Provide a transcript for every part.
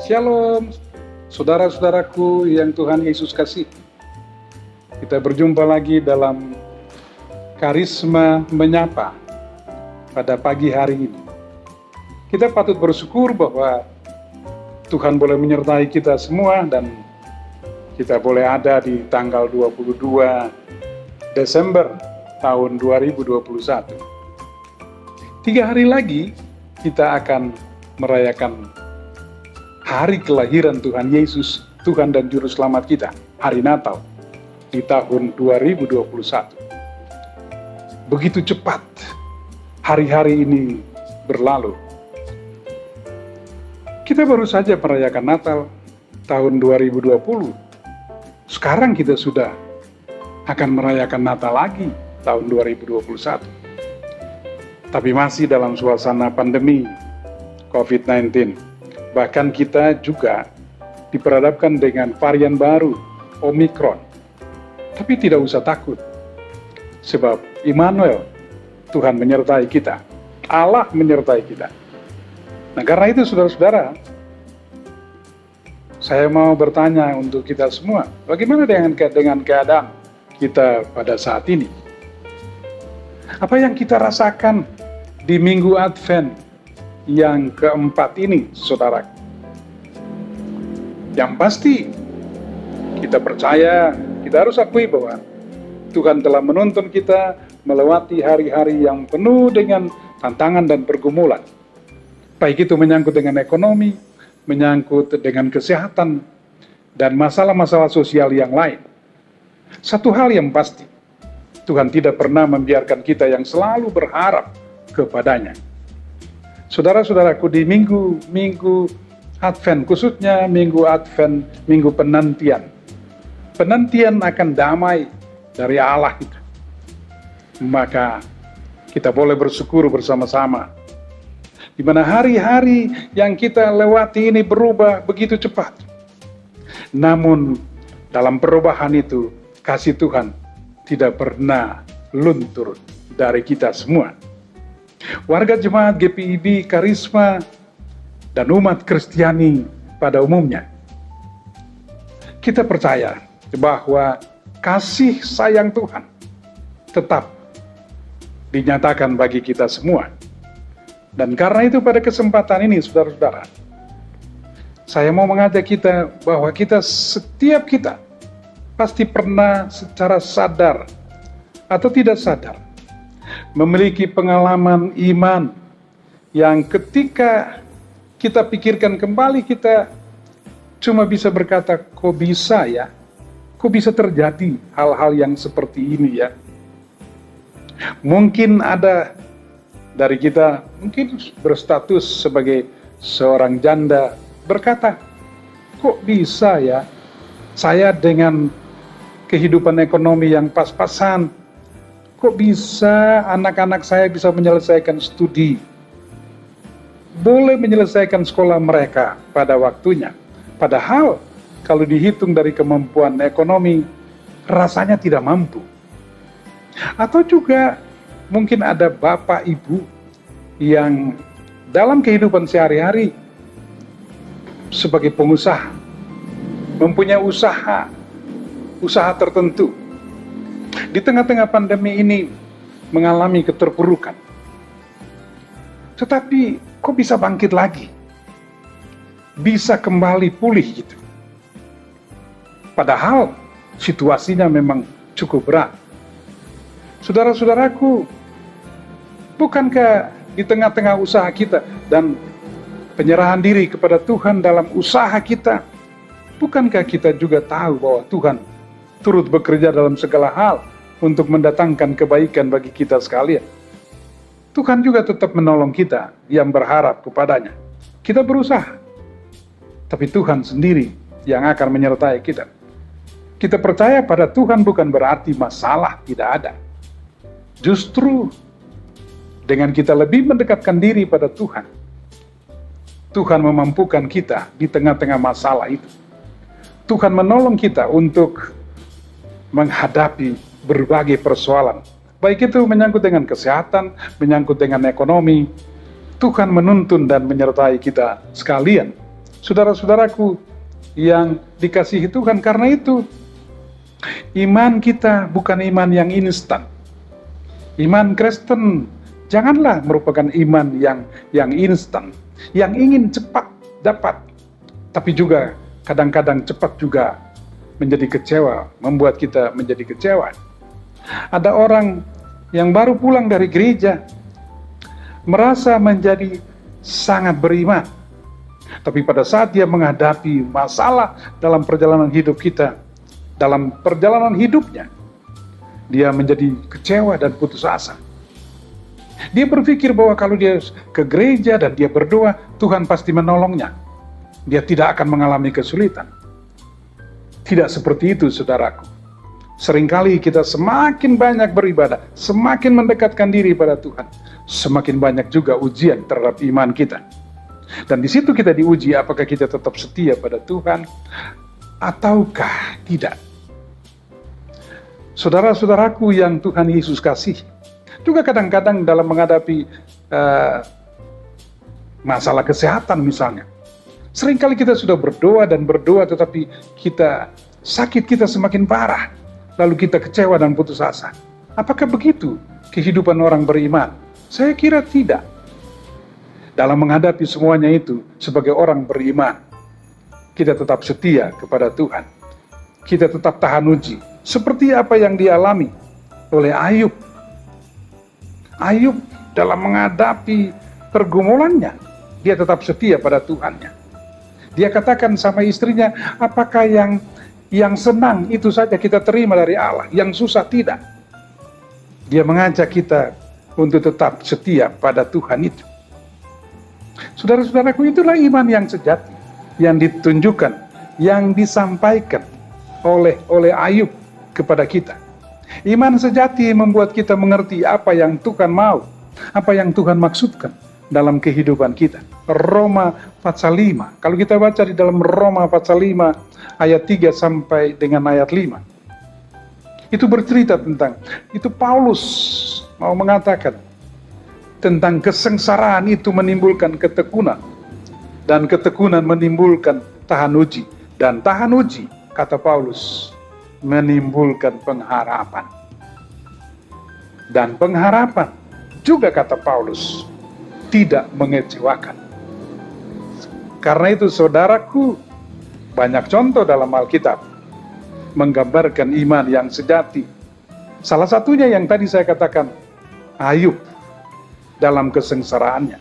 Shalom, saudara-saudaraku yang Tuhan Yesus kasih. Kita berjumpa lagi dalam Karisma Menyapa pada pagi hari ini. Kita patut bersyukur bahwa Tuhan boleh menyertai kita semua dan kita boleh ada di tanggal 22 Desember tahun 2021. 3 hari lagi kita akan merayakan hari kelahiran Tuhan Yesus, Tuhan dan Juru Selamat kita, hari Natal di tahun 2021. Begitu cepat hari-hari ini berlalu. Kita baru saja merayakan Natal tahun 2020. Sekarang kita sudah akan merayakan Natal lagi tahun 2021. Tapi masih dalam suasana pandemi COVID-19. Bahkan kita juga diperhadapkan dengan varian baru, Omikron. Tapi tidak usah takut, sebab Immanuel, Tuhan menyertai kita. Allah menyertai kita. Nah, karena itu saudara-saudara, saya mau bertanya untuk kita semua, bagaimana dengan keadaan kita pada saat ini? Apa yang kita rasakan di Minggu Advent yang keempat ini, saudara? Yang pasti, kita percaya, kita harus akui bahwa Tuhan telah menuntun kita melewati hari-hari yang penuh dengan tantangan dan pergumulan. Baik itu menyangkut dengan ekonomi, menyangkut dengan kesehatan, dan masalah-masalah sosial yang lain. Satu hal yang pasti, Tuhan tidak pernah membiarkan kita yang selalu berharap kepadanya. Saudara-saudaraku, di minggu Advent, khususnya minggu Advent, minggu penantian akan damai dari Allah itu. Maka kita boleh bersyukur bersama-sama, di mana hari-hari yang kita lewati ini berubah begitu cepat. Namun dalam perubahan itu, kasih Tuhan tidak pernah luntur dari kita semua. Warga jemaat GPIB, Karisma, dan umat Kristiani pada umumnya, kita percaya bahwa kasih sayang Tuhan tetap dinyatakan bagi kita semua. Dan karena itu pada kesempatan ini, saudara-saudara, saya mau mengajak kita bahwa setiap kita pasti pernah secara sadar atau tidak sadar memiliki pengalaman iman yang ketika kita pikirkan kembali, kita cuma bisa berkata, kok bisa ya? Kok bisa terjadi hal-hal yang seperti ini ya? Mungkin ada dari kita, mungkin berstatus sebagai seorang janda, berkata, kok bisa ya? Saya dengan kehidupan ekonomi yang pas-pasan, kok bisa anak-anak saya bisa menyelesaikan studi, boleh menyelesaikan sekolah mereka pada waktunya. Padahal kalau dihitung dari kemampuan ekonomi, rasanya tidak mampu. Atau juga mungkin ada bapak ibu yang dalam kehidupan sehari-hari sebagai pengusaha, mempunyai usaha tertentu. Di tengah-tengah pandemi ini mengalami keterpurukan. Tetapi kok bisa bangkit lagi? Bisa kembali pulih gitu. Padahal situasinya memang cukup berat. Saudara-saudaraku, bukankah di tengah-tengah usaha kita dan penyerahan diri kepada Tuhan dalam usaha kita, bukankah kita juga tahu bahwa Tuhan turut bekerja dalam segala hal untuk mendatangkan kebaikan bagi kita sekalian? Tuhan juga tetap menolong kita yang berharap kepadanya. Kita berusaha, tapi Tuhan sendiri yang akan menyertai kita. Kita percaya pada Tuhan bukan berarti masalah tidak ada. Justru dengan kita lebih mendekatkan diri pada Tuhan, Tuhan memampukan kita di tengah-tengah masalah itu. Tuhan menolong kita untuk menghadapi berbagai persoalan. Baik itu menyangkut dengan kesehatan, menyangkut dengan ekonomi. Tuhan menuntun dan menyertai kita sekalian, Saudara-saudaraku yang dikasihi Tuhan, karena itu iman kita bukan iman yang instan. Iman Kristen janganlah merupakan iman yang instan, yang ingin cepat dapat, tapi juga kadang-kadang cepat juga menjadi kecewa, membuat kita menjadi kecewa. Ada orang yang baru pulang dari gereja, merasa menjadi sangat beriman, tapi pada saat dia menghadapi masalah dalam perjalanan hidup kita, dalam perjalanan hidupnya, dia menjadi kecewa dan putus asa. Dia berpikir bahwa kalau dia ke gereja dan dia berdoa, Tuhan pasti menolongnya. Dia tidak akan mengalami kesulitan. Tidak seperti itu, saudaraku. Seringkali kita semakin banyak beribadah, semakin mendekatkan diri pada Tuhan, semakin banyak juga ujian terhadap iman kita. Dan di situ kita diuji apakah kita tetap setia pada Tuhan ataukah tidak. Saudara-saudaraku yang Tuhan Yesus kasih, juga kadang-kadang dalam menghadapi masalah kesehatan misalnya, seringkali kita sudah berdoa dan berdoa, tetapi sakit kita semakin parah, lalu kita kecewa dan putus asa. Apakah begitu kehidupan orang beriman? Saya kira tidak. Dalam menghadapi semuanya itu, sebagai orang beriman, kita tetap setia kepada Tuhan. Kita tetap tahan uji, seperti apa yang dialami oleh Ayub. Ayub dalam menghadapi pergumulannya, dia tetap setia pada Tuhannya. Dia katakan sama istrinya, apakah yang senang itu saja kita terima dari Allah, yang susah tidak. Dia mengajak kita untuk tetap setia pada Tuhan itu. Saudara-saudaraku, itulah iman yang sejati, yang ditunjukkan, yang disampaikan oleh Ayub kepada kita. Iman sejati membuat kita mengerti apa yang Tuhan mau, apa yang Tuhan maksudkan dalam kehidupan kita. Roma pasal 5. Kalau kita baca di dalam Roma pasal 5 ayat 3 sampai dengan ayat 5. Itu bercerita tentang, itu Paulus mau mengatakan tentang kesengsaraan itu menimbulkan ketekunan, dan ketekunan menimbulkan tahan uji, dan tahan uji, kata Paulus, menimbulkan pengharapan. Dan pengharapan juga, kata Paulus, tidak mengecewakan. Karena itu, saudaraku, banyak contoh dalam Alkitab menggambarkan iman yang sejati. Salah satunya yang tadi saya katakan, Ayub dalam kesengsaraannya.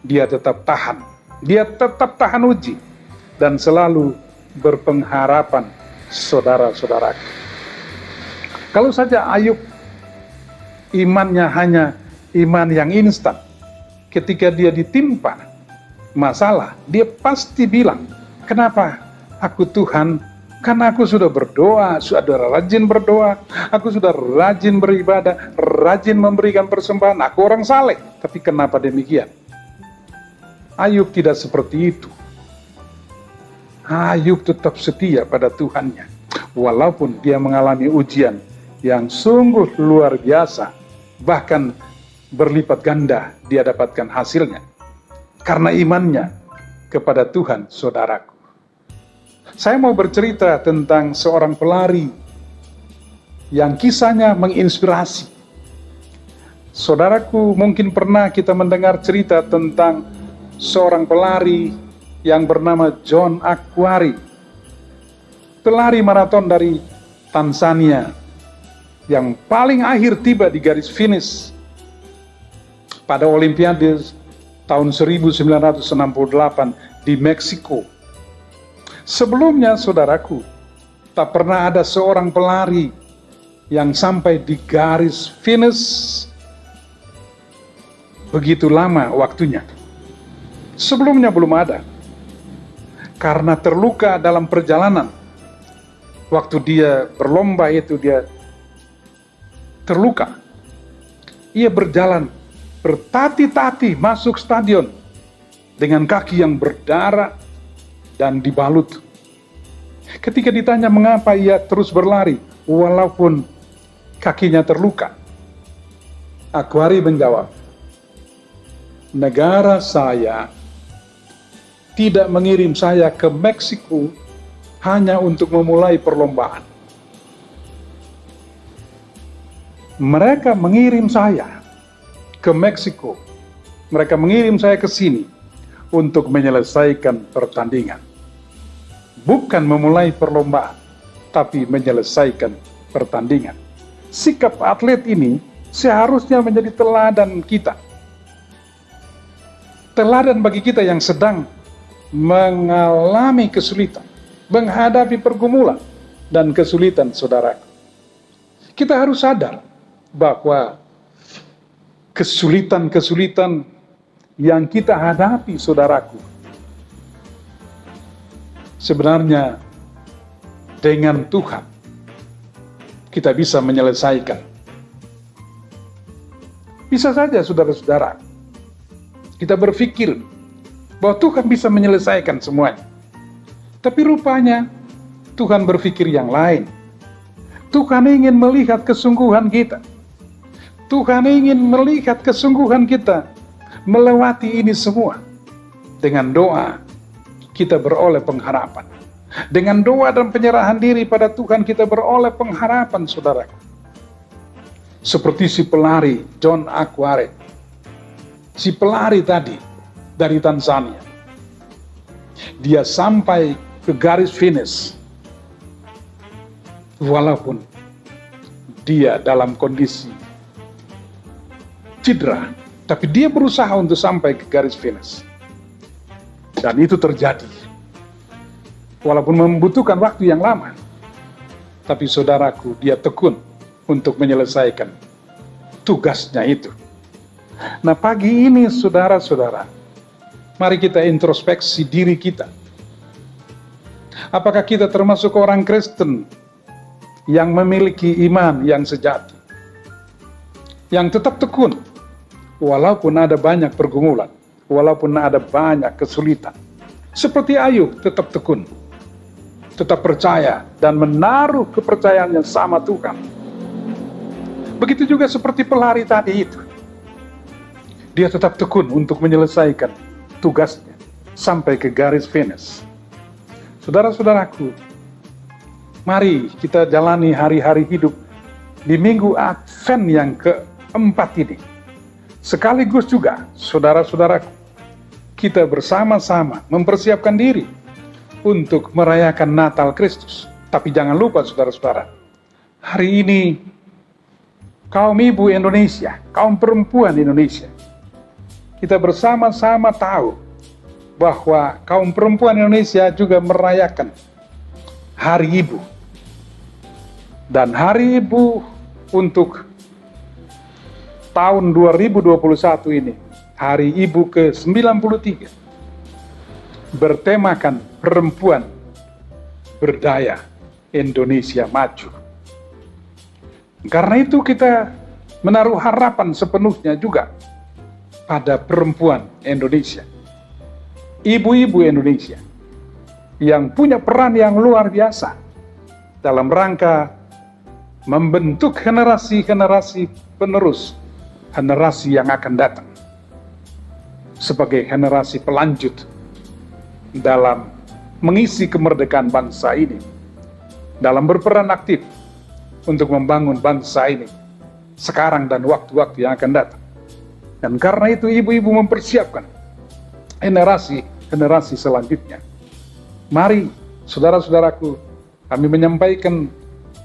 Dia tetap tahan. Dia tetap tahan uji dan selalu berpengharapan, saudara-saudaraku. Kalau saja Ayub imannya hanya iman yang instan, ketika dia ditimpa masalah, dia pasti bilang, kenapa aku Tuhan? Karena aku sudah berdoa, sudah rajin berdoa, aku sudah rajin beribadah, rajin memberikan persembahan, aku orang saleh. Tapi kenapa demikian? Ayub tidak seperti itu. Ayub tetap setia pada Tuhannya, walaupun dia mengalami ujian yang sungguh luar biasa, bahkan berlipat ganda dia dapatkan hasilnya, karena imannya kepada Tuhan, saudaraku. Saya mau bercerita tentang seorang pelari yang kisahnya menginspirasi. Saudaraku, mungkin pernah kita mendengar cerita tentang seorang pelari yang bernama John Akhwari, pelari maraton dari Tanzania, yang paling akhir tiba di garis finish pada Olimpiade tahun 1968 di Meksiko. Sebelumnya, saudaraku, tak pernah ada seorang pelari yang sampai di garis finish begitu lama waktunya. Sebelumnya belum ada. Karena terluka dalam perjalanan. Waktu dia berlomba itu, dia terluka. Ia berjalan bertati-tati masuk stadion dengan kaki yang berdarah dan dibalut. Ketika ditanya mengapa ia terus berlari walaupun kakinya terluka, Akhwari menjawab, negara saya tidak mengirim saya ke Meksiko hanya untuk memulai perlombaan. Mereka mengirim saya ke Meksiko. Mereka mengirim saya ke sini untuk menyelesaikan pertandingan. Bukan memulai perlombaan, tapi menyelesaikan pertandingan. Sikap atlet ini seharusnya menjadi teladan kita. Teladan bagi kita yang sedang mengalami kesulitan, menghadapi pergumulan dan kesulitan, saudaraku. Kita harus sadar bahwa kesulitan-kesulitan yang kita hadapi, saudaraku, sebenarnya dengan Tuhan kita bisa menyelesaikan. Bisa saja, saudara-saudara, kita berpikir bahwa Tuhan bisa menyelesaikan semuanya. Tapi rupanya Tuhan berpikir yang lain. Tuhan ingin melihat kesungguhan kita. Tuhan ingin melihat kesungguhan kita melewati ini semua. Dengan doa, kita beroleh pengharapan. Dengan doa dan penyerahan diri pada Tuhan, kita beroleh pengharapan, saudaraku. Seperti si pelari John Akhware. Si pelari tadi dari Tanzania. Dia sampai ke garis finish. Walaupun dia dalam kondisi cedera, tapi dia berusaha untuk sampai ke garis finish. Dan itu terjadi. Walaupun membutuhkan waktu yang lama, tapi saudaraku, dia tekun untuk menyelesaikan tugasnya itu. Nah, pagi ini saudara-saudara, mari kita introspeksi diri kita. Apakah kita termasuk orang Kristen yang memiliki iman yang sejati, yang tetap tekun walaupun ada banyak pergumulan, walaupun ada banyak kesulitan? Seperti Ayub, tetap tekun, tetap percaya dan menaruh kepercayaannya sama Tuhan. Begitu juga seperti pelari tadi itu. Dia tetap tekun untuk menyelesaikan tugasnya sampai ke garis finish. Saudara-saudaraku, mari kita jalani hari-hari hidup di minggu Advent yang keempat ini. Sekaligus juga, saudara-saudaraku, kita bersama-sama mempersiapkan diri untuk merayakan Natal Kristus. Tapi jangan lupa, saudara-saudara, hari ini kaum ibu Indonesia, kaum perempuan Indonesia, kita bersama-sama tahu bahwa kaum perempuan Indonesia juga merayakan Hari Ibu. Dan Hari Ibu untuk tahun 2021 ini, Hari Ibu ke-93, bertemakan perempuan berdaya Indonesia maju. Karena itu kita menaruh harapan sepenuhnya juga pada perempuan Indonesia, ibu-ibu Indonesia yang punya peran yang luar biasa dalam rangka membentuk generasi-generasi penerus, generasi yang akan datang sebagai generasi pelanjut dalam mengisi kemerdekaan bangsa ini, dalam berperan aktif untuk membangun bangsa ini sekarang dan waktu-waktu yang akan datang. Dan karena itu ibu-ibu mempersiapkan generasi selanjutnya. Mari saudara-saudaraku, kami menyampaikan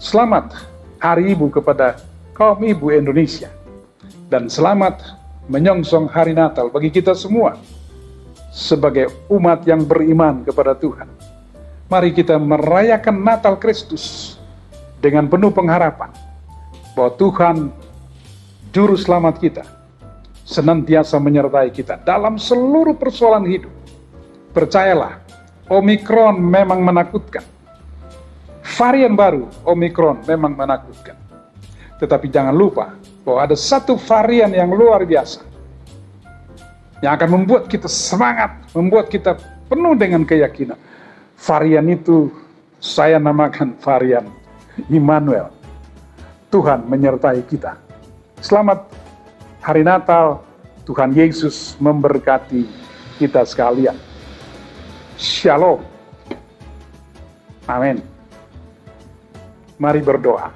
selamat Hari Ibu kepada kaum ibu Indonesia. Dan selamat menyongsong hari Natal bagi kita semua sebagai umat yang beriman kepada Tuhan. Mari kita merayakan Natal Kristus dengan penuh pengharapan bahwa Tuhan, Juru Selamat kita, senantiasa menyertai kita dalam seluruh persoalan hidup. Percayalah, Omikron memang menakutkan. Varian baru Omikron memang menakutkan. Tetapi jangan lupa bahwa ada satu varian yang luar biasa yang akan membuat kita semangat, membuat kita penuh dengan keyakinan. Varian itu saya namakan varian Immanuel. Tuhan menyertai kita. Selamat Hari Natal. Tuhan Yesus memberkati kita sekalian. Shalom. Amin. Mari berdoa.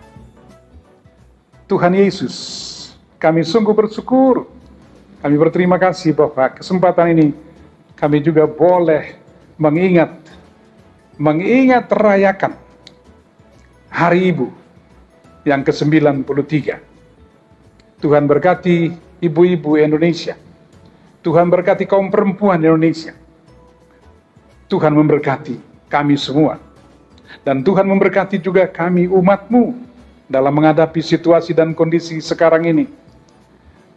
Tuhan Yesus, kami sungguh bersyukur. Kami berterima kasih bahwa kesempatan ini kami juga boleh mengingat rayakan Hari Ibu yang ke-93. Tuhan berkati ibu-ibu Indonesia. Tuhan berkati kaum perempuan Indonesia. Tuhan memberkati kami semua. Dan Tuhan memberkati juga kami umat-Mu dalam menghadapi situasi dan kondisi sekarang ini.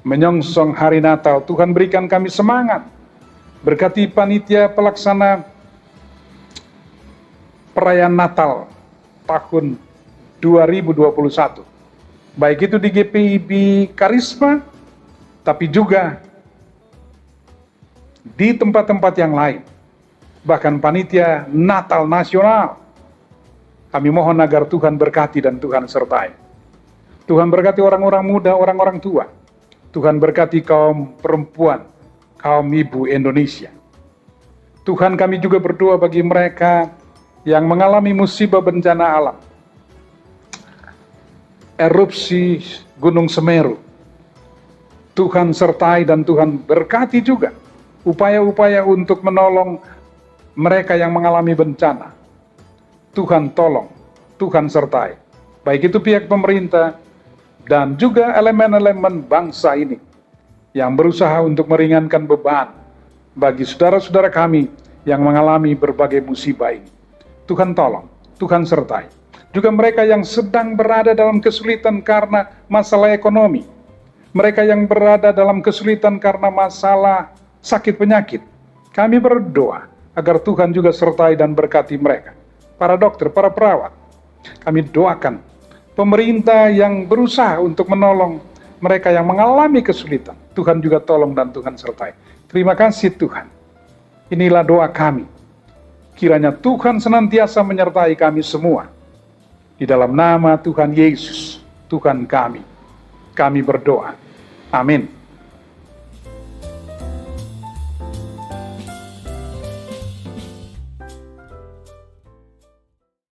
Menyongsong hari Natal, Tuhan berikan kami semangat. Berkati panitia pelaksana perayaan Natal tahun 2021. Baik itu di GPIB Karisma, tapi juga di tempat-tempat yang lain. Bahkan panitia Natal Nasional. Kami mohon agar Tuhan berkati dan Tuhan sertai. Tuhan berkati orang-orang muda, orang-orang tua. Tuhan berkati kaum perempuan, kaum ibu Indonesia. Tuhan, kami juga berdoa bagi mereka yang mengalami musibah bencana alam. Erupsi Gunung Semeru. Tuhan sertai dan Tuhan berkati juga upaya-upaya untuk menolong mereka yang mengalami bencana. Tuhan tolong, Tuhan sertai. Baik itu pihak pemerintah dan juga elemen-elemen bangsa ini yang berusaha untuk meringankan beban bagi saudara-saudara kami yang mengalami berbagai musibah ini. Tuhan tolong, Tuhan sertai. Juga mereka yang sedang berada dalam kesulitan karena masalah ekonomi. Mereka yang berada dalam kesulitan karena masalah sakit penyakit. Kami berdoa agar Tuhan juga sertai dan berkati mereka. Para dokter, para perawat. Kami doakan pemerintah yang berusaha untuk menolong mereka yang mengalami kesulitan. Tuhan juga tolong dan Tuhan sertai. Terima kasih Tuhan. Inilah doa kami. Kiranya Tuhan senantiasa menyertai kami semua. Di dalam nama Tuhan Yesus, Tuhan kami berdoa. Amin.